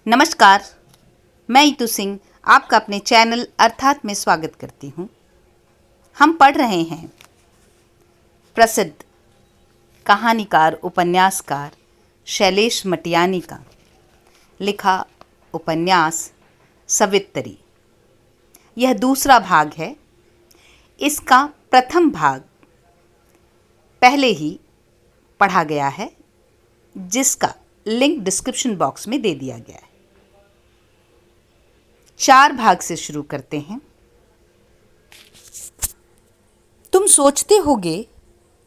नमस्कार, मैं ईतू सिंह आपका अपने चैनल अर्थात में स्वागत करती हूँ। हम पढ़ रहे हैं प्रसिद्ध कहानीकार उपन्यासकार शैलेश मटियानी का लिखा उपन्यास सवित्री। यह दूसरा भाग है। इसका प्रथम भाग पहले ही पढ़ा गया है, जिसका लिंक डिस्क्रिप्शन बॉक्स में दे दिया गया है। 4 भाग से शुरू करते हैं। तुम सोचते होगे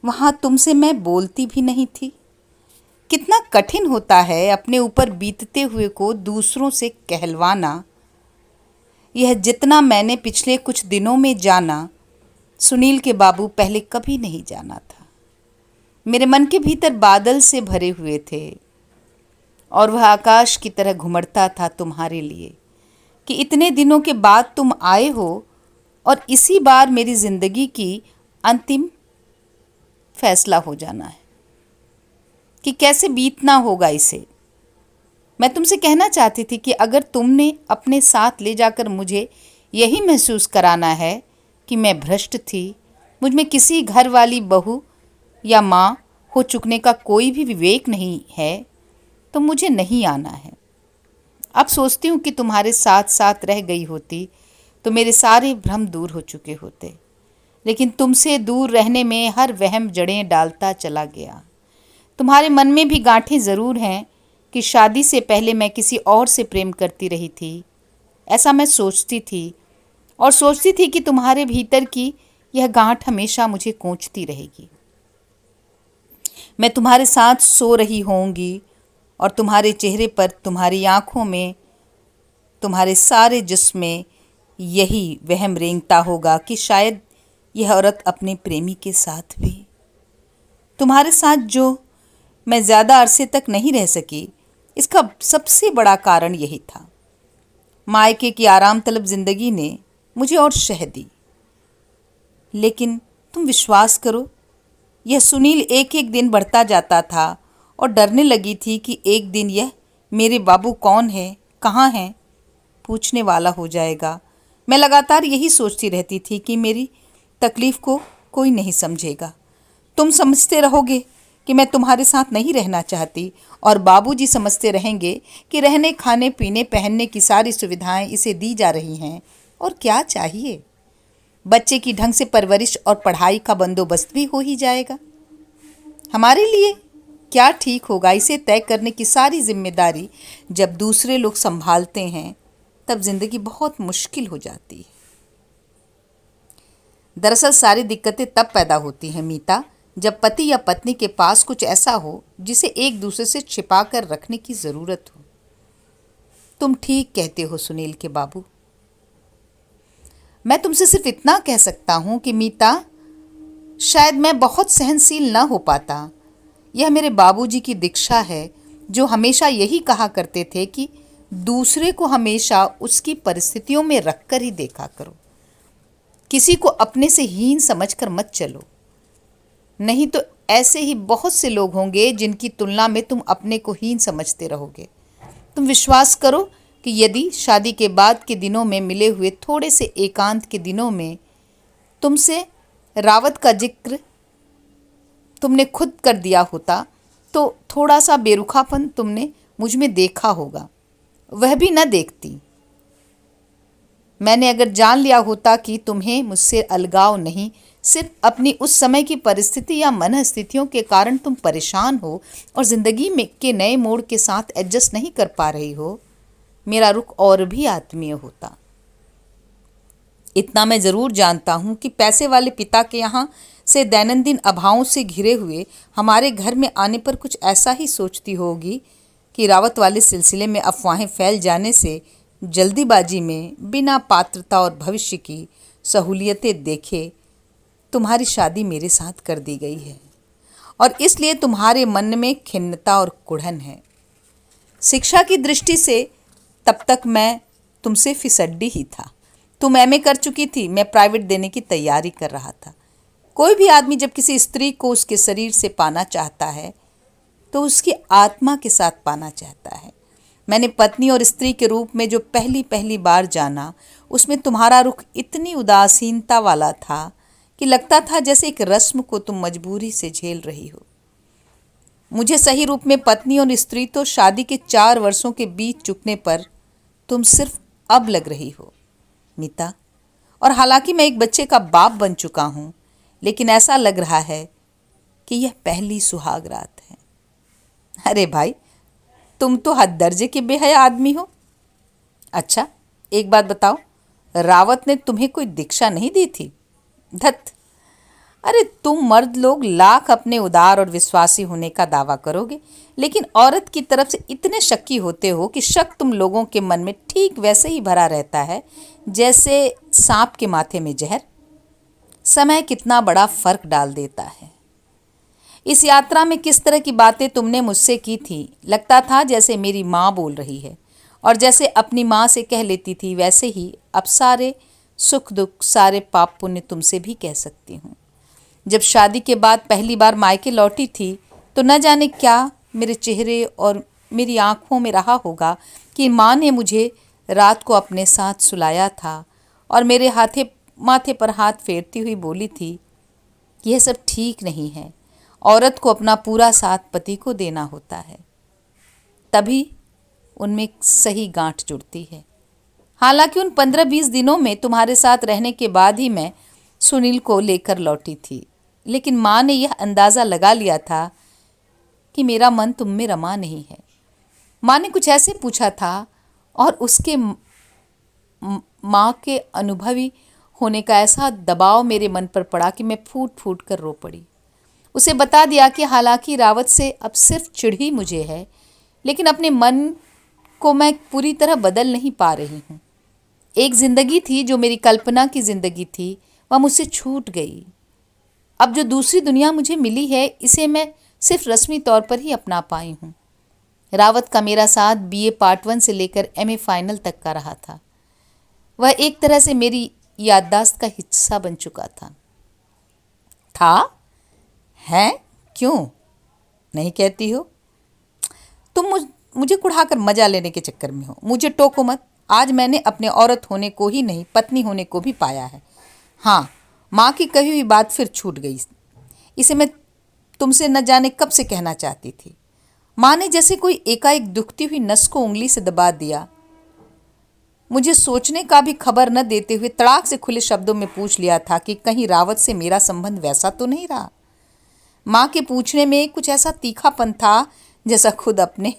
वहां तुमसे मैं बोलती भी नहीं थी। कितना कठिन होता है अपने ऊपर बीतते हुए को दूसरों से कहलवाना। यह जितना मैंने पिछले कुछ दिनों में जाना, सुनील के बाबू पहले कभी नहीं जाना था। मेरे मन के भीतर बादल से भरे हुए थे और वह आकाश की तरह घुमड़ता था तुम्हारे लिए कि इतने दिनों के बाद तुम आए हो और इसी बार मेरी जिंदगी की अंतिम फैसला हो जाना है कि कैसे बीतना होगा इसे। मैं तुमसे कहना चाहती थी कि अगर तुमने अपने साथ ले जाकर मुझे यही महसूस कराना है कि मैं भ्रष्ट थी, मुझ में किसी घर वाली बहू या माँ हो चुकने का कोई भी विवेक नहीं है, तो मुझे नहीं आना है। अब सोचती हूँ कि तुम्हारे साथ साथ रह गई होती तो मेरे सारे भ्रम दूर हो चुके होते, लेकिन तुमसे दूर रहने में हर वहम जड़ें डालता चला गया। तुम्हारे मन में भी गांठें ज़रूर हैं कि शादी से पहले मैं किसी और से प्रेम करती रही थी। ऐसा मैं सोचती थी और सोचती थी कि तुम्हारे भीतर की यह गांठ हमेशा मुझे कोंचती रहेगी। मैं तुम्हारे साथ सो रही होंगी और तुम्हारे चेहरे पर, तुम्हारी आँखों में, तुम्हारे सारे जिस्म में यही वहम रेंगता होगा कि शायद यह औरत अपने प्रेमी के साथ भी। तुम्हारे साथ जो मैं ज़्यादा अरसे तक नहीं रह सकी, इसका सबसे बड़ा कारण यही था। मायके की आराम तलब ज़िंदगी ने मुझे और शह दी। लेकिन तुम विश्वास करो, यह सुनील एक एक दिन बढ़ता जाता था और डरने लगी थी कि एक दिन यह मेरे बाबू कौन है, कहाँ हैं, पूछने वाला हो जाएगा। मैं लगातार यही सोचती रहती थी कि मेरी तकलीफ़ को कोई नहीं समझेगा। तुम समझते रहोगे कि मैं तुम्हारे साथ नहीं रहना चाहती और बाबूजी समझते रहेंगे कि रहने, खाने, पीने, पहनने की सारी सुविधाएं इसे दी जा रही हैं और क्या चाहिए। बच्चे की ढंग से परवरिश और पढ़ाई का बंदोबस्त भी हो ही जाएगा। हमारे लिए क्या ठीक होगा, इसे तय करने की सारी जिम्मेदारी जब दूसरे लोग संभालते हैं, तब जिंदगी बहुत मुश्किल हो जाती है। दरअसल सारी दिक्कतें तब पैदा होती हैं मीता, जब पति या पत्नी के पास कुछ ऐसा हो जिसे एक दूसरे से छिपा कर रखने की ज़रूरत हो। तुम ठीक कहते हो सुनील के बाबू। मैं तुमसे सिर्फ इतना कह सकता हूँ कि मीता, शायद मैं बहुत सहनशील न हो पाता। यह मेरे बाबूजी की दीक्षा है, जो हमेशा यही कहा करते थे कि दूसरे को हमेशा उसकी परिस्थितियों में रखकर ही देखा करो। किसी को अपने से हीन समझकर मत चलो, नहीं तो ऐसे ही बहुत से लोग होंगे जिनकी तुलना में तुम अपने को हीन समझते रहोगे। तुम विश्वास करो कि यदि शादी के बाद के दिनों में मिले हुए थोड़े से एकांत के दिनों में तुमसे रावत का जिक्र तुमने खुद कर दिया होता, तो थोड़ा सा बेरुखापन तुमने मुझ में देखा होगा। वह भी न देखती। मैंने अगर जान लिया होता कि तुम्हें मुझसे अलगाव नहीं, सिर्फ अपनी उस समय की परिस्थिति या मनस्थितियों के कारण तुम परेशान हो और ज़िंदगी में के नए मोड़ के साथ एडजस्ट नहीं कर पा रही हो, मेरा रुख और भी आत्मीय होता। इतना मैं ज़रूर जानता हूँ कि पैसे वाले पिता के यहाँ से दैनंदिन अभावों से घिरे हुए हमारे घर में आने पर कुछ ऐसा ही सोचती होगी कि रावत वाले सिलसिले में अफवाहें फैल जाने से जल्दीबाजी में बिना पात्रता और भविष्य की सहूलियतें देखे तुम्हारी शादी मेरे साथ कर दी गई है और इसलिए तुम्हारे मन में खिन्नता और कुढ़न है। शिक्षा की दृष्टि से तब तक मैं तुमसे फिसड्डी ही था। तुम एमए कर चुकी थी, मैं प्राइवेट देने की तैयारी कर रहा था। कोई भी आदमी जब किसी स्त्री को उसके शरीर से पाना चाहता है तो उसकी आत्मा के साथ पाना चाहता है। मैंने पत्नी और स्त्री के रूप में जो पहली पहली बार जाना, उसमें तुम्हारा रुख इतनी उदासीनता वाला था कि लगता था जैसे एक रस्म को तुम मजबूरी से झेल रही हो। मुझे सही रूप में पत्नी और स्त्री तो शादी के 4 वर्षों के बीत चुकने पर तुम सिर्फ अब लग रही हो मीता। और हालांकि मैं एक बच्चे का बाप बन चुका हूं, लेकिन ऐसा लग रहा है कि यह पहली सुहाग रात है। अरे भाई, तुम तो हद दर्जे के बेहया आदमी हो। अच्छा, एक बात बताओ, रावत ने तुम्हें कोई दीक्षा नहीं दी थी? धत! अरे तुम मर्द लोग लाख अपने उदार और विश्वासी होने का दावा करोगे, लेकिन औरत की तरफ से इतने शक्की होते हो कि शक तुम लोगों के मन में ठीक वैसे ही भरा रहता है जैसे सांप के माथे में जहर। समय कितना बड़ा फर्क डाल देता है। इस यात्रा में किस तरह की बातें तुमने मुझसे की थी, लगता था जैसे मेरी माँ बोल रही है, और जैसे अपनी माँ से कह लेती थी वैसे ही अब सारे सुख दुख, सारे पाप पुण्य तुमसे भी कह सकती हूँ। जब शादी के बाद पहली बार मायके लौटी थी तो न जाने क्या मेरे चेहरे और मेरी आंखों में रहा होगा कि माँ ने मुझे रात को अपने साथ सुलाया था और मेरे माथे पर हाथ फेरती हुई बोली थी कि यह सब ठीक नहीं है, औरत को अपना पूरा साथ पति को देना होता है, तभी उनमें सही गांठ जुड़ती है। हालांकि उन 15-20 दिनों में तुम्हारे साथ रहने के बाद ही मैं सुनील को लेकर लौटी थी, लेकिन माँ ने यह अंदाज़ा लगा लिया था कि मेरा मन तुम में रमा नहीं है। माँ ने कुछ ऐसे पूछा था और उसके माँ के अनुभवी होने का ऐसा दबाव मेरे मन पर पड़ा कि मैं फूट फूट कर रो पड़ी। उसे बता दिया कि हालांकि रावत से अब सिर्फ चिढ़ ही मुझे है, लेकिन अपने मन को मैं पूरी तरह बदल नहीं पा रही हूँ। एक ज़िंदगी थी जो मेरी कल्पना की ज़िंदगी थी, वह मुझसे छूट गई। अब जो दूसरी दुनिया मुझे मिली है, इसे मैं सिर्फ रस्मी तौर पर ही अपना पाई हूँ। रावत का मेरा साथ BA पार्ट 1 से लेकर MA फाइनल तक का रहा था। वह एक तरह से मेरी याददाश्त का हिस्सा बन चुका था? हैं? क्यों नहीं कहती हो? तुम मुझे कुढ़ाकर मजा लेने के चक्कर में हो। मुझे टोको मत। आज मैंने अपने औरत होने को ही नहीं, पत्नी होने को भी पाया है। हाँ, माँ की कही हुई बात फिर छूट गई। इसे मैं तुमसे न जाने कब से कहना चाहती थी। माँ ने जैसे कोई एकाएक दुखती हुई नस को उंगली से दबा दिया। मुझे सोचने का भी खबर न देते हुए तड़ाक से खुले शब्दों में पूछ लिया था कि कहीं रावत से मेरा संबंध वैसा तो नहीं रहा। माँ के पूछने में कुछ ऐसा तीखापन था जैसा खुद अपने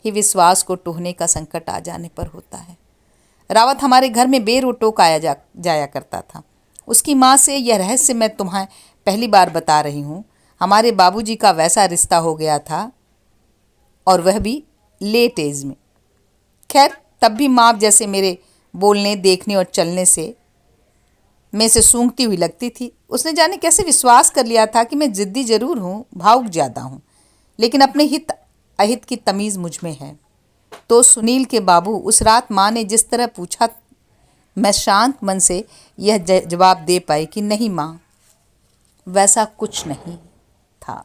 ही विश्वास को टूटने का संकट आ जाने पर होता है। रावत हमारे घर में बेरोक जाया करता था। उसकी माँ से यह रहस्य मैं तुम्हें पहली बार बता रही हूँ। हमारे बाबूजी का वैसा रिश्ता हो गया था, और वह भी लेट एज में। खैर, तब भी माँ जैसे मेरे बोलने, देखने और चलने से मैं से सूंघती हुई लगती थी। उसने जाने कैसे विश्वास कर लिया था कि मैं जिद्दी जरूर हूँ, भावुक ज़्यादा हूँ, लेकिन अपने हित अहित की तमीज़ मुझ में है। तो सुनील के बाबू, उस रात माँ ने जिस तरह पूछा, मैं शांत मन से यह जवाब दे पाई कि नहीं माँ, वैसा कुछ नहीं था।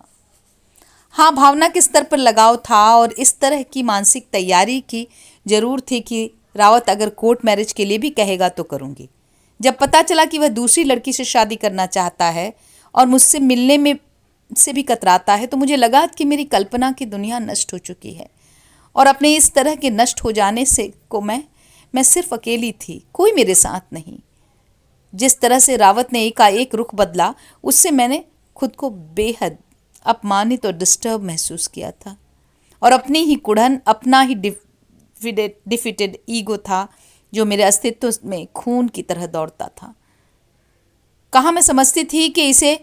हाँ, भावना के स्तर पर लगाव था और इस तरह की मानसिक तैयारी की जरूर थी कि रावत अगर कोर्ट मैरिज के लिए भी कहेगा तो करूँगी। जब पता चला कि वह दूसरी लड़की से शादी करना चाहता है और मुझसे मिलने में से भी कतराता है, तो मुझे लगा कि मेरी कल्पना की दुनिया नष्ट हो चुकी है और अपने इस तरह के नष्ट हो जाने से को मैं सिर्फ अकेली थी, कोई मेरे साथ नहीं। जिस तरह से रावत ने एकाएक रुख बदला, उससे मैंने खुद को बेहद अपमानित और डिस्टर्ब महसूस किया था, और अपनी ही कुढ़न, अपना ही डिफिटेड ईगो था जो मेरे अस्तित्व में खून की तरह दौड़ता था। कहाँ मैं समझती थी कि इसे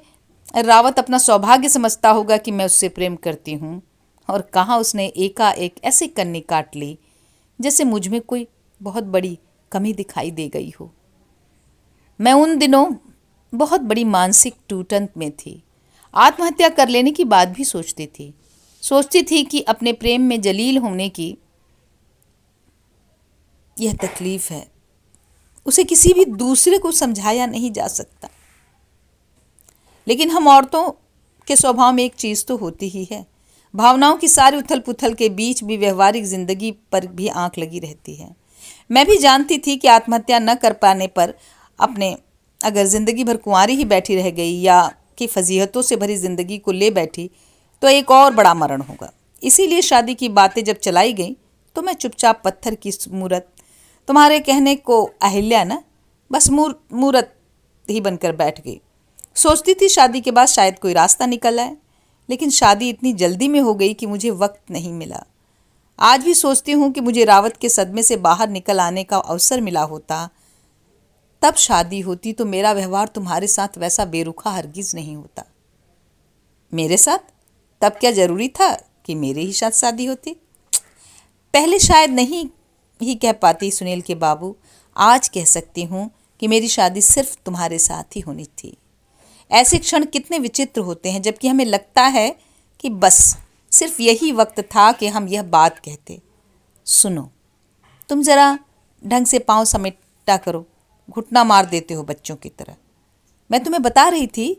रावत अपना सौभाग्य समझता होगा कि मैं उससे प्रेम करती हूँ, और कहाँ उसने एकाएक ऐसे कन्नी काट ली जैसे मुझ में कोई बहुत बड़ी कमी दिखाई दे गई हो। मैं उन दिनों बहुत बड़ी मानसिक टूटन में थी। आत्महत्या कर लेने की बात भी सोचती थी कि अपने प्रेम में जलील होने की यह तकलीफ है, उसे किसी भी दूसरे को समझाया नहीं जा सकता। लेकिन हम औरतों के स्वभाव में एक चीज़ तो होती ही है, भावनाओं की सारी उथल पुथल के बीच भी व्यवहारिक जिंदगी पर भी आंख लगी रहती है। मैं भी जानती थी कि आत्महत्या न कर पाने पर अपने अगर ज़िंदगी भर कुंवारी ही बैठी रह गई या कि फजीहतों से भरी ज़िंदगी को ले बैठी तो एक और बड़ा मरण होगा। इसीलिए शादी की बातें जब चलाई गई तो मैं चुपचाप पत्थर की मूरत, तुम्हारे कहने को अहिल्या न, बस मूरत ही बनकर बैठ गई। सोचती थी शादी के बाद शायद कोई रास्ता निकल आए, लेकिन शादी इतनी जल्दी में हो गई कि मुझे वक्त नहीं मिला। आज भी सोचती हूँ कि मुझे रावत के सदमे से बाहर निकल आने का अवसर मिला होता, तब शादी होती तो मेरा व्यवहार तुम्हारे साथ वैसा बेरुखा हरगिज नहीं होता। मेरे साथ? तब क्या जरूरी था कि मेरे ही साथ शादी होती? पहले शायद नहीं ही कह पाती सुनील के बाबू, आज कह सकती हूँ कि मेरी शादी सिर्फ तुम्हारे साथ ही होनी थी। ऐसे क्षण कितने विचित्र होते हैं, जबकि हमें लगता है कि बस सिर्फ यही वक्त था कि हम यह बात कहते। सुनो, तुम ज़रा ढंग से पाँव समेटा करो, घुटना मार देते हो बच्चों की तरह। मैं तुम्हें बता रही थी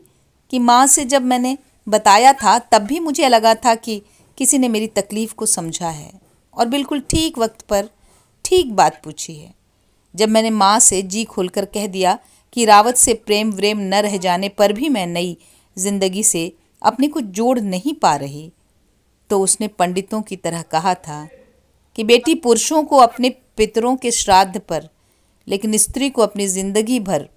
कि माँ से जब मैंने बताया था तब भी मुझे लगा था कि किसी ने मेरी तकलीफ़ को समझा है और बिल्कुल ठीक वक्त पर ठीक बात पूछी है। जब मैंने माँ से जी खोलकर कह दिया कि रावत से प्रेम व्रेम न रह जाने पर भी मैं नई जिंदगी से अपने को जोड़ नहीं पा रही, तो उसने पंडितों की तरह कहा था कि बेटी, पुरुषों को अपने पितरों के श्राद्ध पर, लेकिन स्त्री को अपनी जिंदगी भर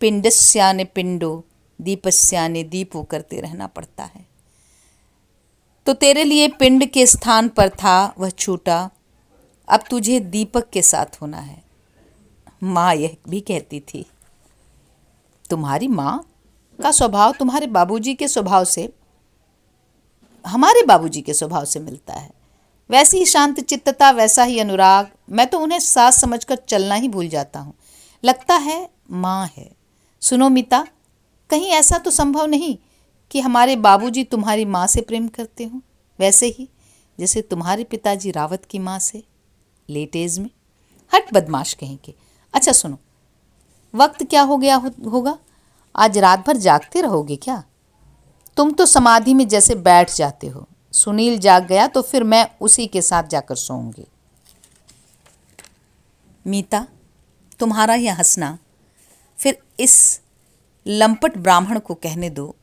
पिंडस्याने पिंडो दीपस्याने दीपो करते रहना पड़ता है। तो तेरे लिए पिंड के स्थान पर था वह छूटा, अब तुझे दीपक के साथ होना है। माँ यह भी कहती थी, तुम्हारी माँ का स्वभाव तुम्हारे बाबूजी के स्वभाव से, हमारे बाबूजी के स्वभाव से मिलता है। वैसी ही शांत चित्तता, वैसा ही अनुराग। मैं तो उन्हें सास समझकर चलना ही भूल जाता हूँ। लगता है माँ है। सुनो मीता, कहीं ऐसा तो संभव नहीं कि हमारे बाबूजी तुम्हारी माँ से प्रेम करते हों, वैसे ही जैसे तुम्हारे पिताजी रावत की माँ से, लेट एज में। हट बदमाश कहीं के। अच्छा सुनो, वक्त क्या हो गया होगा? आज रात भर जागते रहोगे क्या? तुम तो समाधि में जैसे बैठ जाते हो। सुनील जाग गया तो फिर मैं उसी के साथ जाकर सोऊंगी। मीता, तुम्हारा यह हंसना फिर इस लंपट ब्राह्मण को कहने दो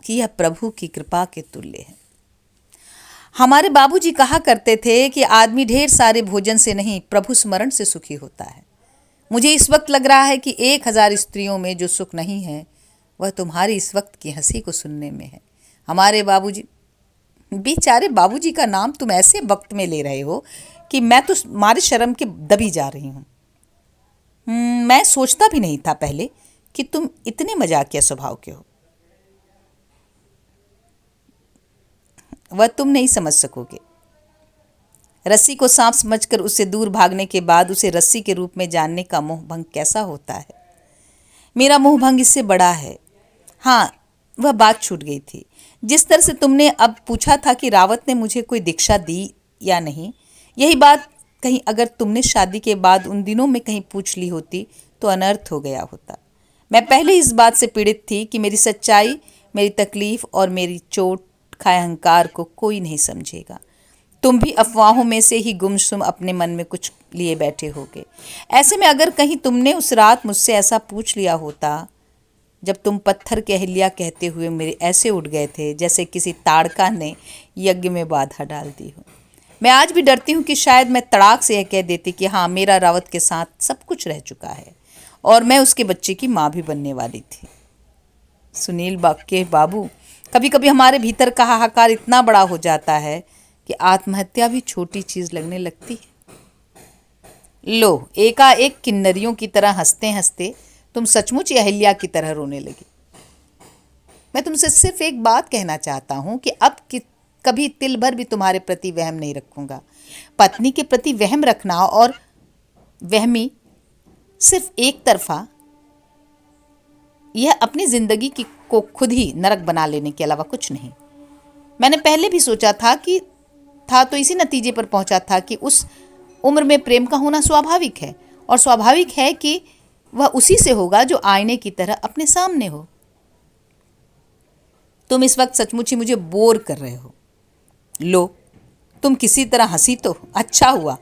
कि यह प्रभु की कृपा के तुल्य है। हमारे बाबूजी कहा करते थे कि आदमी ढेर सारे भोजन से नहीं, प्रभु स्मरण से सुखी होता है। मुझे इस वक्त लग रहा है कि 1000 स्त्रियों में जो सुख नहीं है वह तुम्हारी इस वक्त की हंसी को सुनने में है। हमारे बाबूजी, बेचारे बाबूजी का नाम तुम ऐसे वक्त में ले रहे हो कि मैं तो मारे शर्म के दबी जा रही हूँ। मैं सोचता भी नहीं था पहले कि तुम इतने मजाकिया स्वभाव के हो। वह तुम नहीं समझ सकोगे। रस्सी को सांप समझकर उससे दूर भागने के बाद उसे रस्सी के रूप में जानने का मोह भंग कैसा होता है। मेरा मोह भंग इससे बड़ा है। हाँ, वह बात छूट गई थी। जिस तरह से तुमने अब पूछा था कि रावत ने मुझे कोई दीक्षा दी या नहीं, यही बात कहीं अगर तुमने शादी के बाद उन दिनों में कहीं पूछ ली होती तो अनर्थ हो गया होता। मैं पहले इस बात से पीड़ित थी कि मेरी सच्चाई, मेरी तकलीफ और मेरी चोट खाए अहंकार को कोई नहीं समझेगा। तुम भी अफवाहों में से ही गुमसुम अपने मन में कुछ लिए बैठे होगे। ऐसे में अगर कहीं तुमने उस रात मुझसे ऐसा पूछ लिया होता, जब तुम पत्थर के अहिल्या कहते हुए मेरे ऐसे उठ गए थे जैसे किसी ताड़का ने यज्ञ में बाधा डाल दी हो। मैं आज भी डरती हूँ कि शायद मैं तड़ाक से यह कह देती कि हाँ, मेरा रावत के साथ सब कुछ रह चुका है और मैं उसके बच्चे की माँ भी बनने वाली थी। सुनील के बाबू, कभी कभी हमारे भीतर का हाहाकार इतना बड़ा हो जाता है कि आत्महत्या भी छोटी चीज़ लगने लगती है। लो, एकाएक किन्नरियों की तरह हंसते हंसते तुम सचमुच ही अहिल्या की तरह रोने लगी। मैं तुमसे सिर्फ एक बात कहना चाहता हूँ कि अब कभी तिल भर भी तुम्हारे प्रति वहम नहीं रखूँगा। पत्नी के प्रति वहम रखना और वहमी सिर्फ एक तरफा, यह अपनी ज़िंदगी को खुद ही नरक बना लेने के अलावा कुछ नहीं। मैंने पहले भी सोचा था तो इसी नतीजे पर पहुंचा था कि उस उम्र में प्रेम का होना स्वाभाविक है, और स्वाभाविक है कि वह उसी से होगा जो आईने की तरह अपने सामने हो। तुम इस वक्त सचमुच ही मुझे बोर कर रहे हो। लो, तुम किसी तरह हंसी तो अच्छा हुआ।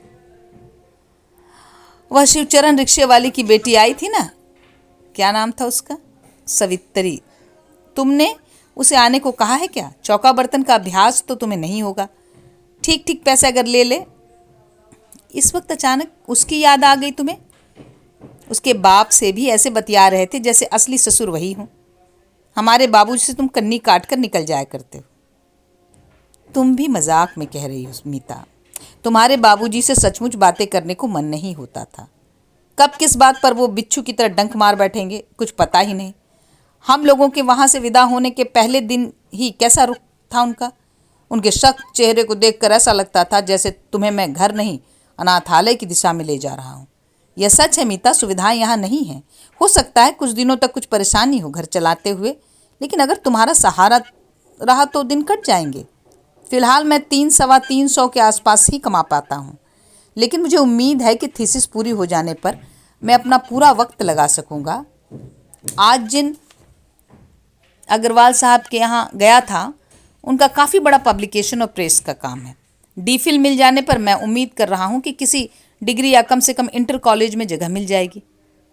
वह शिवचरण रिक्शे वाली की बेटी आई थी ना, क्या नाम था उसका? सवित्री। तुमने उसे आने को कहा है क्या? चौका बर्तन का अभ्यास तो तुम्हें नहीं होगा। ठीक ठीक पैसे अगर ले ले। इस वक्त अचानक उसकी याद आ गई तुम्हें? उसके बाप से भी ऐसे बतिया रहे थे जैसे असली ससुर वही हूं। हमारे बाबूजी से तुम कन्नी काट कर निकल जाया करते हो। तुम भी मजाक में कह रही हो मीता। तुम्हारे बाबूजी से सचमुच बातें करने को मन नहीं होता था। कब किस बात पर वो बिच्छू की तरह डंक मार बैठेंगे कुछ पता ही नहीं। हम लोगों के वहां से विदा होने के पहले दिन ही कैसा रुख था उनका। उनके सख्त चेहरे को देखकर ऐसा लगता था जैसे तुम्हें मैं घर नहीं अनाथालय की दिशा में ले जा रहा हूँ। यह सच है मीता, सुविधाएं यहाँ नहीं हैं। हो सकता है कुछ दिनों तक कुछ परेशानी हो घर चलाते हुए, लेकिन अगर तुम्हारा सहारा रहा तो दिन कट जाएंगे। फिलहाल मैं 300-325 के आसपास ही कमा पाता हूँ, लेकिन मुझे उम्मीद है कि थीसिस पूरी हो जाने पर मैं अपना पूरा वक्त लगा सकूँगा। आज जिन अग्रवाल साहब के यहाँ गया था, उनका काफ़ी बड़ा पब्लिकेशन और प्रेस का काम है। डीफिल मिल जाने पर मैं उम्मीद कर रहा हूँ कि किसी डिग्री या कम से कम इंटर कॉलेज में जगह मिल जाएगी।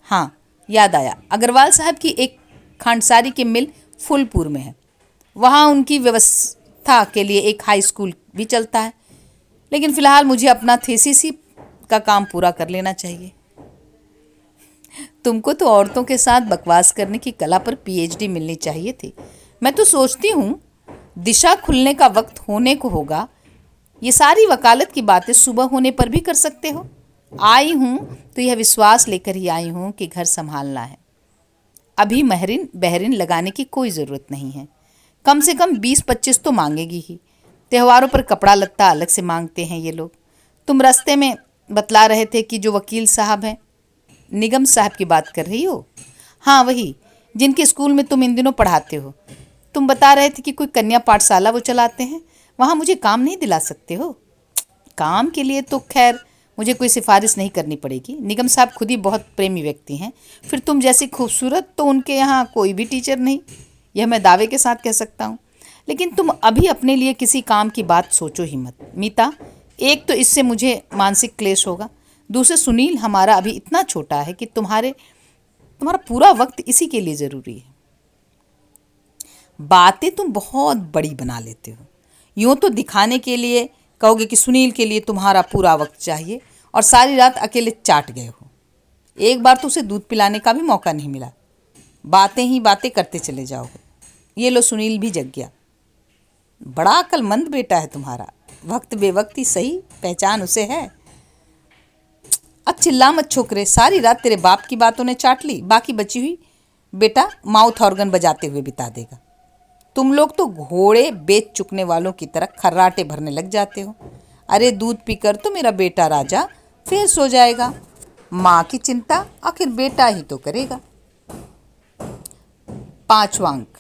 हाँ, याद आया, अग्रवाल साहब की एक खांडसारी की मिल फूलपुर में है। वहाँ उनकी व्यवस्था के लिए एक हाई स्कूल भी चलता है, लेकिन फ़िलहाल मुझे अपना थीसिस ही का काम पूरा कर लेना चाहिए। तुमको तो औरतों के साथ बकवास करने की कला पर पीएचडी मिलनी चाहिए थी। मैं तो सोचती हूँ दिशा खुलने का वक्त होने को होगा। ये सारी वकालत की बातें सुबह होने पर भी कर सकते हो। आई हूँ तो यह विश्वास लेकर ही आई हूँ कि घर संभालना है। अभी महरिन बहरिन लगाने की कोई ज़रूरत नहीं है। कम से कम 20-25 तो मांगेगी ही। त्योहारों पर कपड़ा लत्ता अलग से मांगते हैं ये लोग। तुम रास्ते में बतला रहे थे कि जो वकील साहब हैं, निगम साहब की बात कर रही हो? हाँ, वही जिनके स्कूल में तुम इन दिनों पढ़ाते हो। तुम बता रहे थे कि कोई कन्या पाठशाला वो चलाते हैं। वहाँ मुझे काम नहीं दिला सकते हो? काम के लिए तो खैर मुझे कोई सिफारिश नहीं करनी पड़ेगी। निगम साहब खुद ही बहुत प्रेमी व्यक्ति हैं। फिर तुम जैसी खूबसूरत तो उनके यहाँ कोई भी टीचर नहीं, यह मैं दावे के साथ कह सकता हूँ। लेकिन तुम अभी अपने लिए किसी काम की बात सोचो ही मत मीता। एक तो इससे मुझे मानसिक क्लेश होगा, दूसरे सुनील हमारा अभी इतना छोटा है कि तुम्हारा पूरा वक्त इसी के लिए ज़रूरी है। बातें तुम बहुत बड़ी बना लेते हो। यूँ तो दिखाने के लिए कहोगे कि सुनील के लिए तुम्हारा पूरा वक्त चाहिए और सारी रात अकेले चाट गए हो। एक बार तो उसे दूध पिलाने का भी मौका नहीं मिला। बातें ही बातें करते चले जाओगे। ये लो, सुनील भी जग गया। बड़ा अक्लमंद बेटा है तुम्हारा। वक्त बेवक्त ही सही, पहचान उसे है। अब चिल्ला मत छोकरे, सारी रात तेरे बाप की बातों ने चाट ली, बाकी बची हुई बेटा माउथ ऑर्गन बजाते हुए बिता देगा। तुम लोग तो घोड़े बेच चुकने वालों की तरह खर्राटे भरने लग जाते हो। अरे दूध पीकर तो मेरा बेटा राजा फिर सो जाएगा। माँ की चिंता आखिर बेटा ही तो करेगा। 5वां अंक।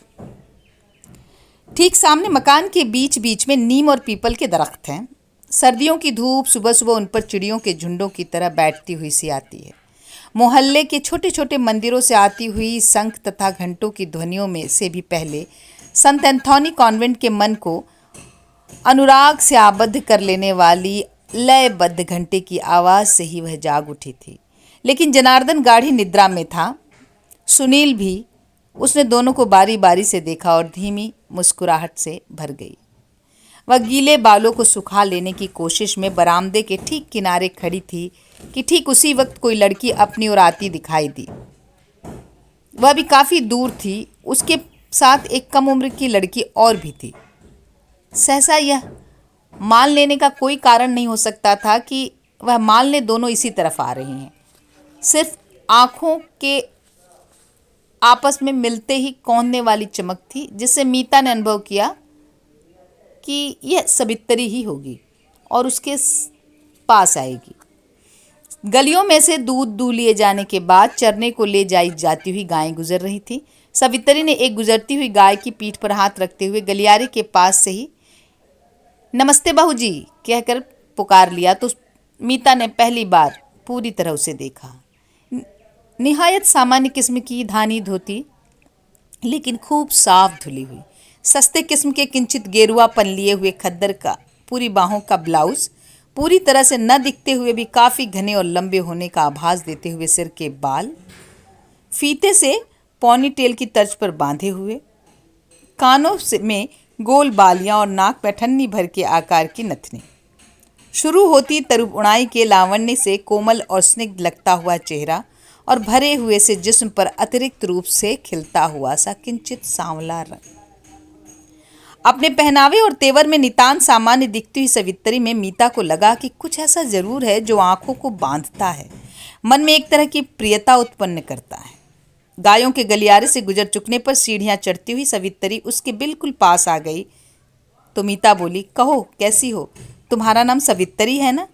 ठीक सामने मकान के बीच बीच में नीम और पीपल के दरख्त हैं। सर्दियों की धूप सुबह सुबह उन पर चिड़ियों के झुंडों की तरह बैठती हुई सी आती है। मोहल्ले के छोटे छोटे मंदिरों से आती हुई शंख तथा घंटों की ध्वनियों में से भी पहले संत एंथोनी कॉन्वेंट के मन को अनुराग से आबद्ध कर लेने वाली लयबद्ध घंटे की आवाज़ से ही वह जाग उठी थी। लेकिन जनार्दन गाढ़ी निद्रा में था, सुनील भी। उसने दोनों को बारी बारी से देखा और धीमी मुस्कुराहट से भर गई। वह गीले बालों को सुखा लेने की कोशिश में बरामदे के ठीक किनारे खड़ी थी कि ठीक उसी वक्त कोई लड़की अपनी ओर आती दिखाई दी। वह भी काफ़ी दूर थी। उसके साथ एक कम उम्र की लड़की और भी थी। सहसा यह मान लेने का कोई कारण नहीं हो सकता था कि वह मान ले दोनों इसी तरफ आ रही हैं। सिर्फ आँखों के आपस में मिलते ही कौंधने वाली चमक थी, जिससे मीता ने अनुभव किया कि यह सवित्री ही होगी और उसके पास आएगी। गलियों में से दूध दूह लिए जाने के बाद चरने को ले जाती हुई गायें गुजर रही थी। सवित्री ने एक गुजरती हुई गाय की पीठ पर हाथ रखते हुए गलियारे के पास से ही नमस्ते बहू जी कहकर पुकार लिया तो मीता ने पहली बार पूरी तरह उसे देखा। निहायत सामान्य किस्म की धानी धोती, लेकिन खूब साफ धुली हुई, सस्ते किस्म के किंचित गेरुआपन लिए हुए खद्दर का पूरी बाहों का ब्लाउज, पूरी तरह से न दिखते हुए भी काफ़ी घने और लंबे होने का आभास देते हुए सिर के बाल फीते से पॉनी टेल की तर्ज पर बांधे हुए, कानों में गोल बालियां और नाक में ठन्नी भर के आकार की नथनी। शुरू होती तरुणाई के लावण्य से कोमल और स्निग्ध लगता हुआ चेहरा और भरे हुए से जिस्म पर अतिरिक्त रूप से खिलता हुआ सा किंचित सांवला रंग। अपने पहनावे और तेवर में नितांत सामान्य दिखती हुई सवित्री में मीता को लगा कि कुछ ऐसा जरूर है जो आंखों को बांधता है, मन में एक तरह की प्रियता उत्पन्न करता है। गायों के गलियारे से गुजर चुकने पर सीढ़ियां चढ़ती हुई सवित्री उसके बिल्कुल पास आ गई तो मीता बोली, कहो कैसी हो? तुम्हारा नाम सवित्री है ना?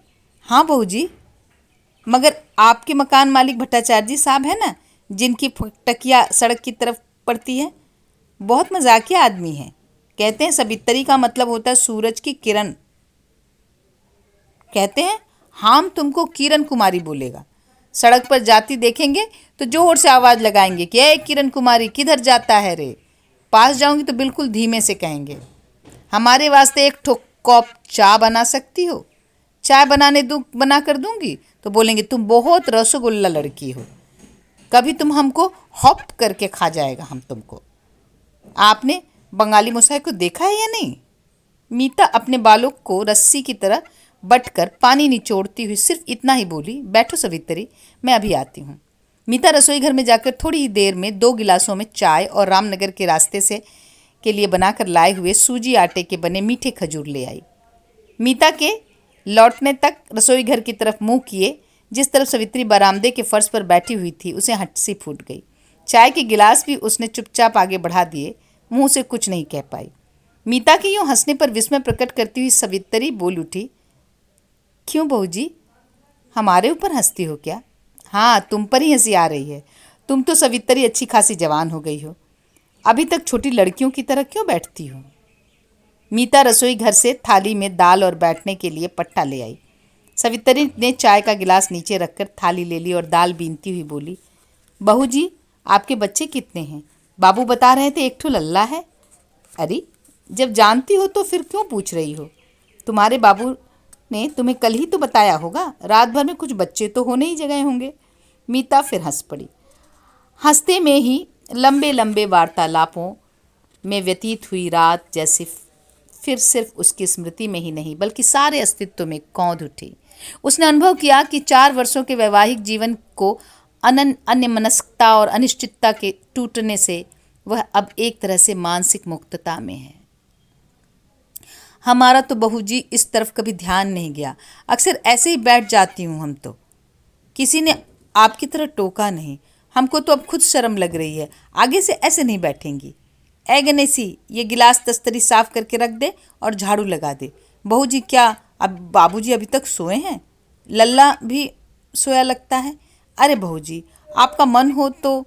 हाँ बहू जी। मगर आपके मकान मालिक भट्टाचार्य जी साहब है ना, जिनकी टकिया सड़क की तरफ पड़ती है? बहुत मजाकिया आदमी है। कहते हैं सवित्री का मतलब होता है सूरज की किरण। कहते हैं हम तुमको किरण कुमारी बोलेगा। सड़क पर जाती देखेंगे तो जोर से आवाज़ लगाएंगे कि ए किरण कुमारी किधर जाता है रे। पास जाऊंगी तो बिल्कुल धीमे से कहेंगे, हमारे वास्ते एक कप चाय बना सकती हो? चाय बना कर दूंगी तो बोलेंगे तुम बहुत रसगुल्ला लड़की हो, कभी तुम हमको हॉप करके खा जाएगा हम तुमको। आपने बंगाली मुसाई को देखा है या नहीं? मीता अपने बालों को रस्सी की तरह बटकर पानी निचोड़ती हुई सिर्फ इतना ही बोली, बैठो सवित्री, मैं अभी आती हूँ। मीता रसोई घर में जाकर थोड़ी ही देर में 2 गिलासों में चाय और रामनगर के रास्ते से के लिए बनाकर लाए हुए सूजी आटे के बने मीठे खजूर ले आई। मीता के लौटने तक रसोई घर की तरफ मुंह किए जिस तरफ सवित्री बरामदे के फर्श पर बैठी हुई थी उसे हंसी फूट गई। चाय के गिलास भी उसने चुपचाप आगे बढ़ा दिए, मुंह से कुछ नहीं कह पाई। मीता के यूं हंसने पर विस्मय प्रकट करती हुई सवित्री बोल उठी, क्यों बहू जी, हमारे ऊपर हंसती हो क्या? हाँ, तुम पर ही हंसी आ रही है। तुम तो सवित्री अच्छी खासी जवान हो गई हो, अभी तक छोटी लड़कियों की तरह क्यों बैठती हो? मीता रसोई घर से थाली में दाल और बैठने के लिए पट्टा ले आई। सवित्री ने चाय का गिलास नीचे रखकर थाली ले ली और दाल बीनती हुई बोली, बहू जी आपके बच्चे कितने हैं? बाबू बता रहे थे एक ठो लल्ला है। अरे जब जानती हो तो फिर क्यों पूछ रही हो? तुम्हारे बाबू ने तुम्हें कल ही तो बताया होगा, रात भर में कुछ बच्चे तो होने ही जगह होंगे। मीता फिर हंस पड़ी। हंसते में ही लंबे लंबे वार्तालापों में व्यतीत हुई रात जैसे फिर सिर्फ उसकी स्मृति में ही नहीं बल्कि सारे अस्तित्व में कौंध उठी। उसने अनुभव किया कि 4 वर्षों के वैवाहिक जीवन को अन्यमनस्कता और अनिश्चितता के टूटने से वह अब एक तरह से मानसिक मुक्तता में है। हमारा तो बहू जी इस तरफ कभी ध्यान नहीं गया, अक्सर ऐसे ही बैठ जाती हूँ हम तो, किसी ने आपकी तरह टोका नहीं। हमको तो अब खुद शर्म लग रही है, आगे से ऐसे नहीं बैठेंगी। ए गणेशी, ये गिलास तस्तरी साफ करके रख दे और झाड़ू लगा दे। बहू जी क्या अब बाबूजी अभी तक सोए हैं? लल्ला भी सोया लगता है। अरे बहू जी आपका मन हो तो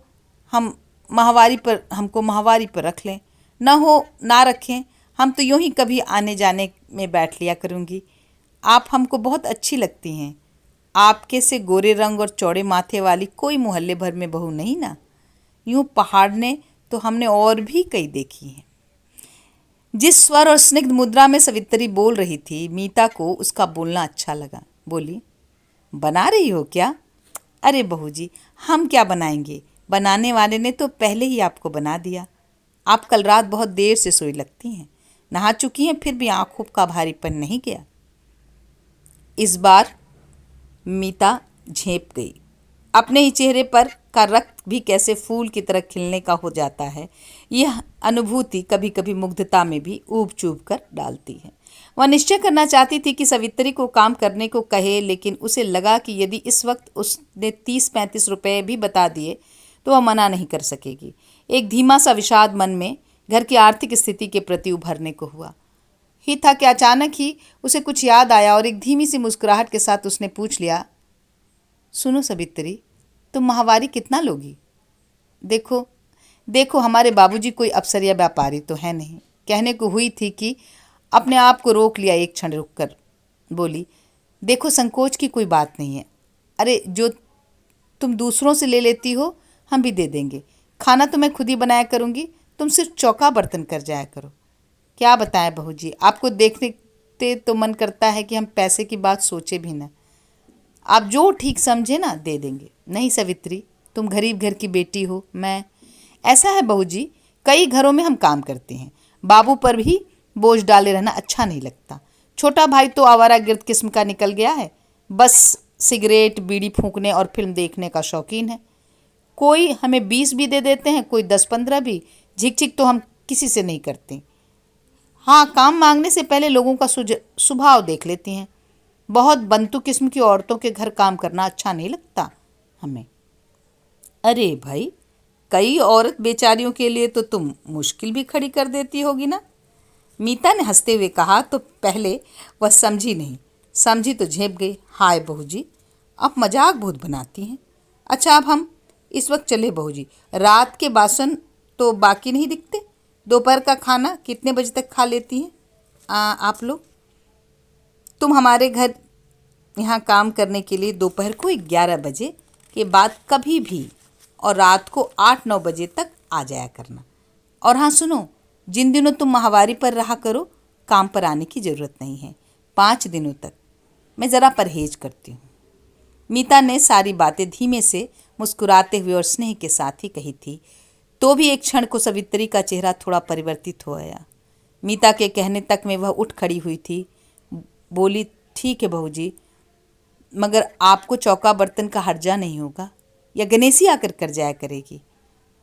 हमको माहवारी पर रख लें, न हो ना रखें, हम तो यूं ही कभी आने जाने में बैठ लिया करूँगी। आप हमको बहुत अच्छी लगती हैं। आपके से गोरे रंग और चौड़े माथे वाली कोई मोहल्ले भर में बहू नहीं ना। यूं पहाड़ने तो हमने और भी कई देखी हैं। जिस स्वर और स्निग्ध मुद्रा में सवित्री बोल रही थी, मीता को उसका बोलना अच्छा लगा। बोली, बना रही हो क्या? अरे बहू जी हम क्या बनाएंगे, बनाने वाले ने तो पहले ही आपको बना दिया। आप कल रात बहुत देर से सोई लगती हैं, नहा चुकी हैं फिर भी आंखों का भारीपन नहीं गया। इस बार मीता झेंप गई। अपने ही चेहरे पर का रक्त भी कैसे फूल की तरह खिलने का हो जाता है, यह अनुभूति कभी कभी मुग्धता में भी ऊब चूब कर डालती है। वह निश्चय करना चाहती थी कि सवित्री को काम करने को कहे, लेकिन उसे लगा कि यदि इस वक्त उसने 30-35 रुपये भी बता दिए तो वह मना नहीं कर सकेगी। एक धीमा सा विषाद मन में घर की आर्थिक स्थिति के प्रति उभरने को हुआ ही था कि अचानक ही उसे कुछ याद आया और एक धीमी सी मुस्कुराहट के साथ उसने पूछ लिया, सुनो सवित्री, तुम माहवारी कितना लोगी? देखो हमारे बाबूजी कोई अफसर या व्यापारी तो है नहीं। कहने को हुई थी कि अपने आप को रोक लिया, एक क्षण रुककर बोली, देखो संकोच की कोई बात नहीं है। अरे जो तुम दूसरों से ले लेती हो हम भी दे देंगे। खाना तो मैं खुद ही बनाया करूँगी, तुम सिर्फ चौका बर्तन कर जाया करो। क्या बताएं बहू जी, आपको देखने सोचते तो मन करता है कि हम पैसे की बात सोचे भी ना। आप जो ठीक समझे ना दे देंगे। नहीं सवित्री, तुम गरीब घर की बेटी हो। मैं ऐसा है बहू जी, कई घरों में हम काम करते हैं, बाबू पर भी बोझ डाले रहना अच्छा नहीं लगता। छोटा भाई तो आवारागर्द किस्म का निकल गया है, बस सिगरेट बीड़ी फूंकने और फिल्म देखने का शौकीन है। कोई हमें 20 भी दे देते हैं, कोई 10-15 भी। झिक झिक तो हम किसी से नहीं करते। हाँ, काम मांगने से पहले लोगों का स्वभाव देख लेती हैं। बहुत बंतु किस्म की औरतों के घर काम करना अच्छा नहीं लगता हमें। अरे भाई, कई औरत बेचारियों के लिए तो तुम मुश्किल भी खड़ी कर देती होगी ना। मीता ने हंसते हुए कहा। तो पहले वह समझी नहीं, समझी तो झेप गई। हाय बहू जी, आप मजाक बहुत बनाती हैं। अच्छा, अब हम इस वक्त चले बहू जी। रात के बासन तो बाकी नहीं दिखते। दोपहर का खाना कितने बजे तक खा लेती हैं आप लोग? तुम हमारे घर यहाँ काम करने के लिए दोपहर को 11 बजे के बाद कभी भी और रात को 8-9 बजे तक आ जाया करना। और हाँ सुनो, जिन दिनों तुम माहवारी पर रहा करो, काम पर आने की ज़रूरत नहीं है। 5 दिनों तक मैं ज़रा परहेज करती हूँ। मीता ने सारी बातें धीमे से मुस्कुराते हुए और स्नेह के साथ ही कही थी। तो भी एक क्षण को सवित्री का चेहरा थोड़ा परिवर्तित हो गया। मीता के कहने तक में वह उठ खड़ी हुई थी। बोली, ठीक है बहू जी, मगर आपको चौका बर्तन का हर्जा नहीं होगा, या गणेशी आकर कर जाया करेगी।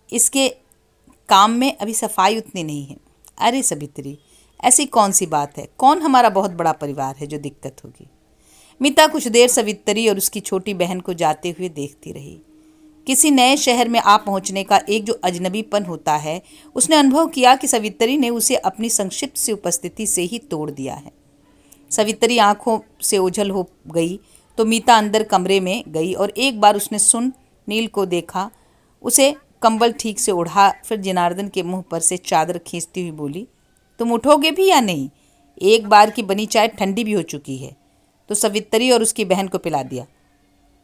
इसके काम में अभी सफाई उतनी नहीं है। अरे सवित्री, ऐसी कौन सी बात है? कौन हमारा बहुत बड़ा परिवार है जो दिक्कत होगी? मीता कुछ देर सवित्री और उसकी छोटी बहन को जाते हुए देखती रही। किसी नए शहर में आ पहुंचने का एक जो अजनबीपन होता है, उसने अनुभव किया कि सवित्री ने उसे अपनी संक्षिप्त सी उपस्थिति से ही तोड़ दिया है। सवित्री आंखों से ओझल हो गई तो मीता अंदर कमरे में गई और एक बार उसने नील को देखा। उसे कंबल ठीक से ओढ़ा, फिर जनार्दन के मुंह पर से चादर खींचती हुई बोली, तुम उठोगे भी या नहीं? एक बार की बनी चाय ठंडी भी हो चुकी है। तो सवित्री और उसकी बहन को पिला दिया।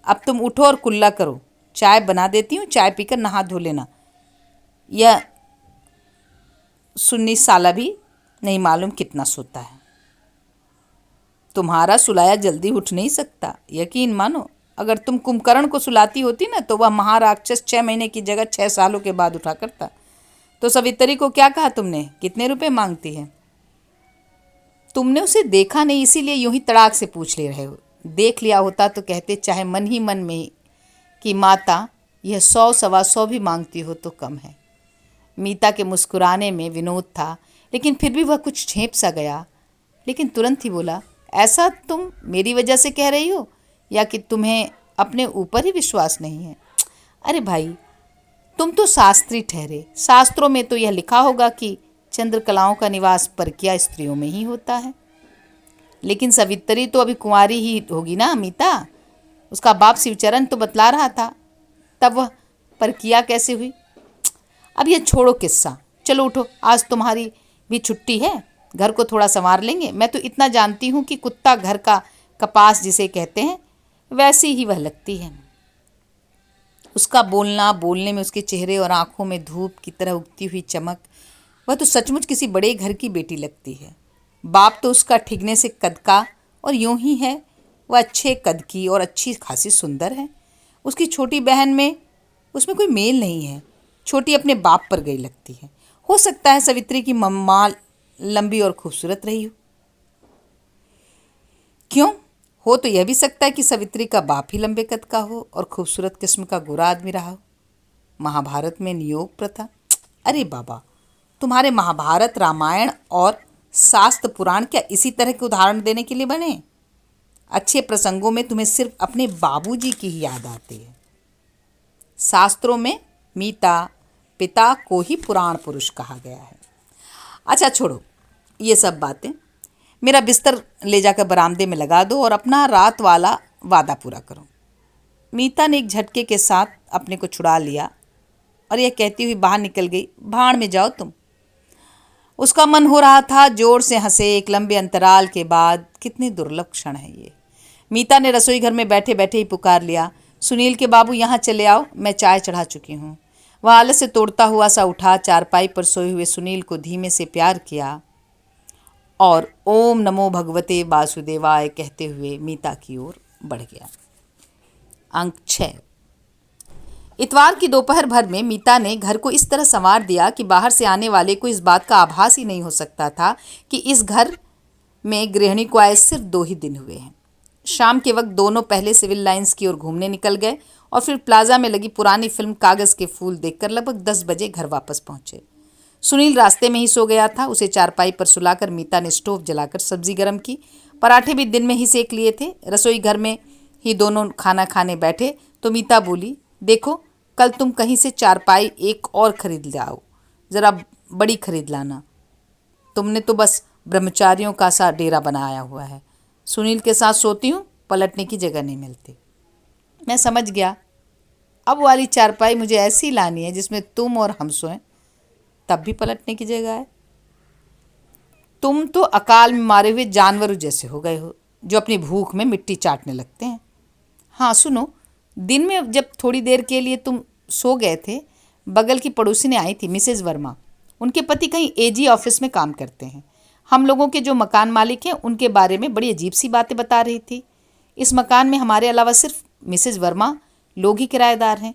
अब तुम उठो और कुल्ला करो, चाय बना देती हूँ, चाय पीकर नहा धो लेना। यह सुन्नी साला भी नहीं मालूम कितना सोता है। तुम्हारा सुलाया जल्दी उठ नहीं सकता, यकीन मानो। अगर तुम कुंभकर्ण को सुलाती होती ना तो वह महाराक्षस 6 महीने की जगह 6 सालों के बाद उठा करता। तो सवित्री को क्या कहा तुमने? कितने रुपए मांगती है? तुमने उसे देखा नहीं, इसीलिए यूं ही तड़ाक से पूछ ले रहे हो। देख लिया होता तो कहते, चाहे मन ही मन में कि माता यह 100-125 भी मांगती हो तो कम है। मीता के मुस्कुराने में विनोद था, लेकिन फिर भी वह कुछ झेंप सा गया। लेकिन तुरंत ही बोला, ऐसा तुम मेरी वजह से कह रही हो या कि तुम्हें अपने ऊपर ही विश्वास नहीं है? अरे भाई, तुम तो शास्त्री ठहरे। शास्त्रों में तो यह लिखा होगा कि चंद्रकलाओं का निवास परकिया स्त्रियों में ही होता है। लेकिन सवित्री तो अभी कुंवारी ही होगी ना मीता। उसका बाप शिवचरण तो बतला रहा था, तब वह परकिया कैसे हुई? अब यह छोड़ो किस्सा, चलो उठो, आज तुम्हारी भी छुट्टी है, घर को थोड़ा संवार लेंगे। मैं तो इतना जानती हूँ कि कुत्ता घर का कपास जिसे कहते हैं, वैसी ही वह लगती है। उसका बोलना, बोलने में उसके चेहरे और आंखों में धूप की तरह उगती हुई चमक, वह तो सचमुच किसी बड़े घर की बेटी लगती है। बाप तो उसका ठिगने से कद का और यूं ही है, वह अच्छे कद की और अच्छी खासी सुंदर है। उसकी छोटी बहन में उसमें कोई मेल नहीं है, छोटी अपने बाप पर गई लगती है। हो सकता है सवित्री की मम्मा लंबी और खूबसूरत रही हो। क्यों? हो तो यह भी सकता है कि सवित्री का बाप ही लंबे कद का हो और खूबसूरत किस्म का गोरा आदमी रहा हो। महाभारत में नियोग प्रथा। अरे बाबा, तुम्हारे महाभारत, रामायण और शास्त्र पुराण क्या इसी तरह के उदाहरण देने के लिए बने? अच्छे प्रसंगों में तुम्हें सिर्फ अपने बाबूजी की ही याद आती है। शास्त्रों में मीता पिता को ही पुराण पुरुष कहा गया है। अच्छा छोड़ो ये सब बातें, मेरा बिस्तर ले जाकर बरामदे में लगा दो और अपना रात वाला वादा पूरा करो। मीता ने एक झटके के साथ अपने को छुड़ा लिया और यह कहती हुई बाहर निकल गई, भाड़ में जाओ तुम। उसका मन हो रहा था जोर से हंसे। एक लंबे अंतराल के बाद कितने दुर्लभ क्षण है ये। मीता ने रसोई घर में बैठे बैठे ही पुकार लिया, सुनील के बाबू यहाँ चले आओ, मैं चाय चढ़ा चुकी हूँ। वह आलस से तोड़ता हुआ सा उठा, चारपाई पर सोए हुए सुनील को धीमे से प्यार किया और ओम नमो भगवते वासुदेवाय कहते हुए मीता की ओर बढ़ गया। अंक 6। इतवार की दोपहर भर में मीता ने घर को इस तरह संवार दिया कि बाहर से आने वाले को इस बात का आभास ही नहीं हो सकता था कि इस घर में गृहिणी को आए सिर्फ 2 ही दिन हुए हैं। शाम के वक्त दोनों पहले सिविल लाइंस की ओर घूमने निकल गए और फिर प्लाजा में लगी पुरानी फिल्म कागज के फूल देखकर लगभग 10 बजे घर वापस पहुंचे। सुनील रास्ते में ही सो गया था। उसे चारपाई पर सुलाकर मीता ने स्टोव जलाकर सब्जी गर्म की। पराठे भी दिन में ही सेक लिए थे। रसोई घर में ही दोनों खाना खाने बैठे तो मीता बोली, देखो कल तुम कहीं से चारपाई एक और खरीद लाओ, ज़रा बड़ी खरीद लाना। तुमने तो बस ब्रह्मचारियों का सा डेरा बनाया हुआ है। सुनील के साथ सोती हूँ, पलटने की जगह नहीं मिलती। मैं समझ गया, अब वाली चारपाई मुझे ऐसी लानी है जिसमें तुम और हम सोएं, तब भी पलटने की जगह है। तुम तो अकाल में मारे हुए जानवरों जैसे हो गए हो जो अपनी भूख में मिट्टी चाटने लगते हैं। हाँ सुनो, दिन में जब थोड़ी देर के लिए तुम सो गए थे, बगल की पड़ोसी ने आई थी, मिसेज वर्मा। उनके पति कहीं एजी ऑफिस में काम करते हैं। हम लोगों के जो मकान मालिक हैं उनके बारे में बड़ी अजीब सी बातें बता रही थी। इस मकान में हमारे अलावा सिर्फ मिसेज वर्मा लोग ही किराएदार हैं।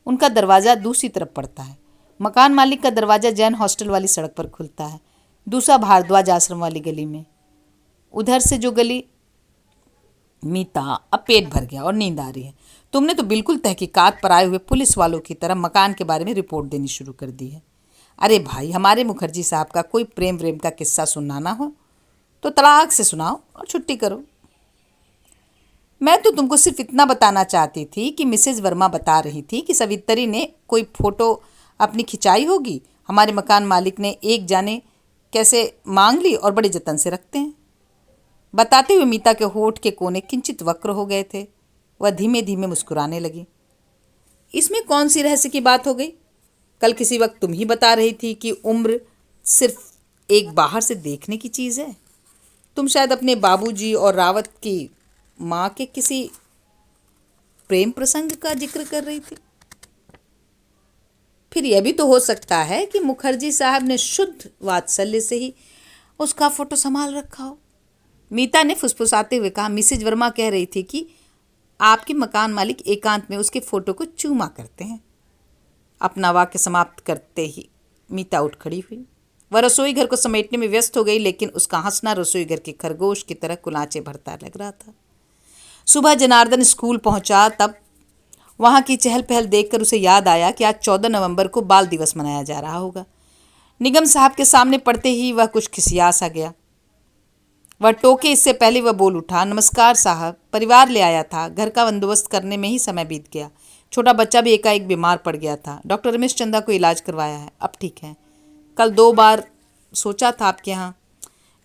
उनका दरवाज़ा दूसरी तरफ पड़ता है। मकान मालिक का दरवाज़ा जैन हॉस्टल वाली सड़क पर खुलता है, दूसरा भारद्वाज आश्रम वाली गली में। उधर से जो गली। मीता, अब पेट भर गया और नींद आ रही है। तुमने तो बिल्कुल तहकीकात पर आए हुए पुलिस वालों की तरह मकान के बारे में रिपोर्ट देनी शुरू कर दी है। अरे भाई, हमारे मुखर्जी साहब का कोई प्रेम व्रेम का किस्सा सुनाना हो तो तड़ाक से सुनाओ और छुट्टी करो। मैं तो तुमको सिर्फ इतना बताना चाहती थी कि मिसेज वर्मा बता रही थी कि सवित्री ने कोई फ़ोटो अपनी खिंचाई होगी। हमारे मकान मालिक ने एक जाने कैसे मांग ली और बड़े जतन से रखते हैं। बताते हुए मीता के होठ के कोने किंचित वक्र हो गए थे। वह धीमे धीमे मुस्कुराने लगी। इसमें कौन सी रहस्य की बात हो गई? कल किसी वक्त तुम ही बता रही थी कि उम्र सिर्फ एक बाहर से देखने की चीज़ है। तुम शायद अपने बाबूजी और रावत की माँ के किसी प्रेम प्रसंग का जिक्र कर रही थी। फिर यह भी तो हो सकता है कि मुखर्जी साहब ने शुद्ध वात्सल्य से ही उसका फोटो संभाल रखा हो। मीता ने फुसफुसाते हुए कहा, मिसेज वर्मा कह रही थी कि आपके मकान मालिक एकांत में उसके फोटो को चूमा करते हैं। अपना वाक्य समाप्त करते ही मीता उठ खड़ी हुई। वह रसोई घर को समेटने में व्यस्त हो गई, लेकिन उसका हंसना रसोई घर के खरगोश की तरह कुलांचे भरता लग रहा था। सुबह जनार्दन स्कूल पहुंचा तब वहां की चहल पहल देखकर उसे याद आया कि आज 14 नवंबर को बाल दिवस मनाया जा रहा होगा। निगम साहब के सामने पड़ते ही वह कुछ खिसिया सा गया। वह टोके इससे पहले वह बोल उठा, नमस्कार साहब, परिवार ले आया था। घर का बंदोबस्त करने में ही समय बीत गया। छोटा बच्चा भी एकाएक बीमार पड़ गया था। डॉक्टर रमेश चंदा को इलाज करवाया है, अब ठीक है। कल 2 बार सोचा था आपके यहाँ।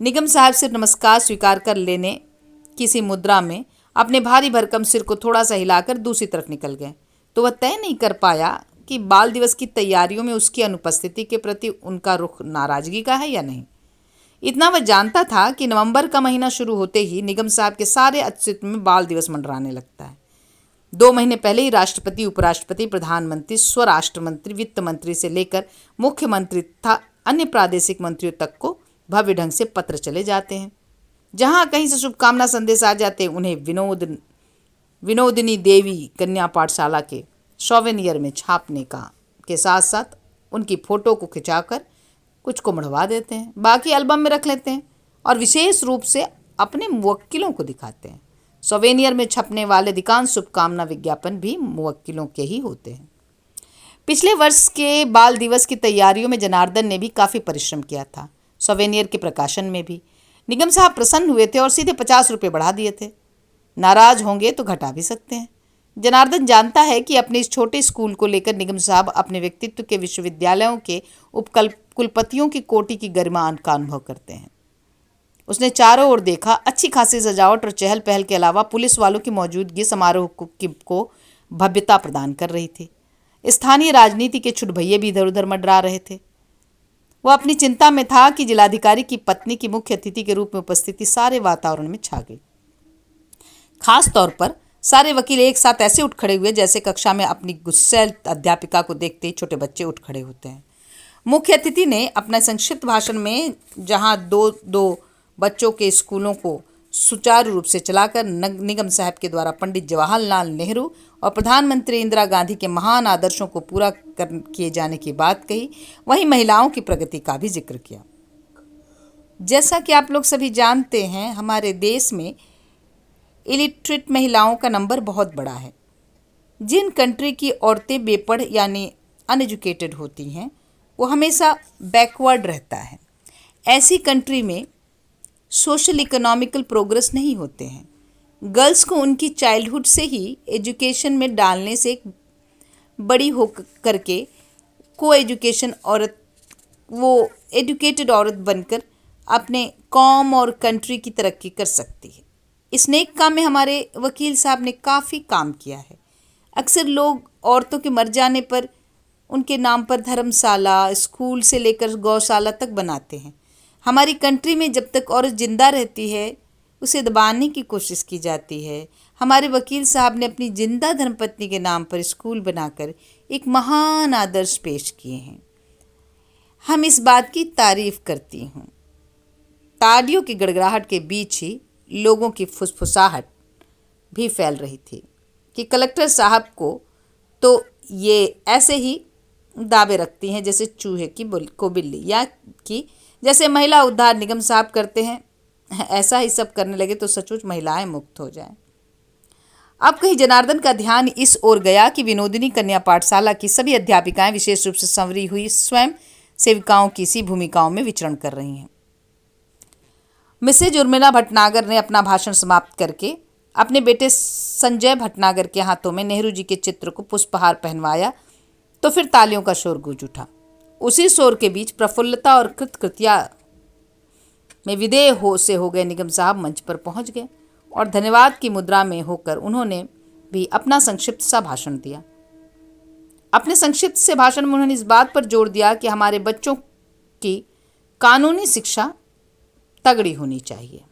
निगम साहब से नमस्कार स्वीकार कर लेने किसी मुद्रा में अपने भारी भरकम सिर को थोड़ा सा हिलाकर दूसरी तरफ निकल गए। तो वह तय नहीं कर पाया कि बाल दिवस की तैयारियों में उसकी अनुपस्थिति के प्रति उनका रुख नाराजगी का है या नहीं। इतना वह जानता था कि नवंबर का महीना शुरू होते ही निगम साहब के सारे अस्तित्व में बाल दिवस मंडराने लगता है। 2 महीने पहले ही राष्ट्रपति, उपराष्ट्रपति, प्रधानमंत्री, स्वराष्ट्र मंत्री, वित्त मंत्री से लेकर मुख्यमंत्री तथा अन्य प्रादेशिक मंत्रियों तक को भव्य ढंग से पत्र चले जाते हैं। जहाँ कहीं से शुभकामना संदेश आ जाते हैं, उन्हें विनोदिनी देवी कन्या पाठशाला के सॉवेनियर में छापने का के साथ साथ उनकी फ़ोटो को खिंचाकर कुछ को मढ़वा देते हैं, बाकी एल्बम में रख लेते हैं और विशेष रूप से अपने मुवक्किलों को दिखाते हैं। सॉवेनियर में छपने वाले अधिकांश शुभकामना विज्ञापन भी मुवक्किलों के ही होते हैं। पिछले वर्ष के बाल दिवस की तैयारियों में जनार्दन ने भी काफ़ी परिश्रम किया था। सॉवेनियर के प्रकाशन में भी निगम साहब प्रसन्न हुए थे और सीधे 50 रुपये बढ़ा दिए थे। नाराज होंगे तो घटा भी सकते हैं। जनार्दन जानता है कि अपने इस छोटे स्कूल को लेकर निगम साहब अपने व्यक्तित्व के विश्वविद्यालयों के कुलपतियों की कोटि की गरिमा का अनुभव करते हैं। उसने चारों ओर देखा। अच्छी खासी सजावट और चहल पहल के अलावा पुलिस वालों की मौजूदगी समारोह को भव्यता प्रदान कर रही थी। स्थानीय राजनीति के छुटभैये भी इधर उधर मंडरा रहे थे। वह अपनी चिंता में था कि जिलाधिकारी की पत्नी की मुख्य अतिथि के रूप में उपस्थिति सारे वातावरण में छा गई। खास तौर पर सारे वकील एक साथ ऐसे उठ खड़े हुए जैसे कक्षा में अपनी गुस्सैल अध्यापिका को देखते ही छोटे बच्चे उठ खड़े होते हैं। मुख्य अतिथि ने अपना संक्षिप्त भाषण में जहां दो बच्चों के स्कूलों को सुचारू रूप से चलाकर निगम साहब के द्वारा पंडित जवाहरलाल नेहरू और प्रधानमंत्री इंदिरा गांधी के महान आदर्शों को पूरा किए जाने की बात कही। वहीं महिलाओं की प्रगति का भी जिक्र किया। जैसा कि आप लोग सभी जानते हैं, हमारे देश में इलिटरेट महिलाओं का नंबर बहुत बड़ा है। जिन कंट्री की औरतें बेपढ़ यानी अनएजुकेटेड होती हैं, वो हमेशा बैकवर्ड रहता है। ऐसी कंट्री में सोशल इकोनॉमिकल प्रोग्रेस नहीं होते हैं। गर्ल्स को उनकी चाइल्डहुड से ही एजुकेशन में डालने से बड़ी हो करके को एजुकेशन औरत, वो एजुकेटेड औरत बनकर अपने कौम और कंट्री की तरक्की कर सकती है। इस नेक काम में हमारे वकील साहब ने काफ़ी काम किया है। अक्सर लोग औरतों के मर जाने पर उनके नाम पर धर्मशाला, स्कूल से लेकर गौशाला तक बनाते हैं। हमारी कंट्री में जब तक औरत जिंदा रहती है, उसे दबाने की कोशिश की जाती है। हमारे वकील साहब ने अपनी जिंदा धर्मपत्नी के नाम पर स्कूल बनाकर एक महान आदर्श पेश किए हैं। हम इस बात की तारीफ करती हूँ। तालियों की गड़गड़ाहट के बीच ही लोगों की फुसफुसाहट भी फैल रही थी कि कलेक्टर साहब तो ये ऐसे ही दावे रखती हैं जैसे चूहे को बिल्ली, या कि जैसे महिला उद्धार निगम साहब करते हैं, ऐसा ही सब करने लगे तो सचमुच महिलाएं मुक्त हो जाएं। अब कहीं जनार्दन का ध्यान इस ओर गया कि विनोदिनी कन्या पाठशाला की सभी अध्यापिकाएं विशेष रूप से संवरी हुई स्वयं सेविकाओं की सी भूमिकाओं में विचरण कर रही हैं। मिसेज उर्मिला भटनागर ने अपना भाषण समाप्त करके अपने बेटे संजय भटनागर के हाथों में नेहरू जी के चित्र को पुष्पहार पहनवाया तो फिर तालियों का शोर गूंज उठा। उसी शोर के बीच प्रफुल्लता और कृतकृत्या में विदेय हो गए निगम साहब मंच पर पहुंच गए और धन्यवाद की मुद्रा में होकर उन्होंने भी अपना संक्षिप्त सा भाषण दिया। अपने संक्षिप्त से भाषण में उन्होंने इस बात पर जोर दिया कि हमारे बच्चों की कानूनी शिक्षा तगड़ी होनी चाहिए।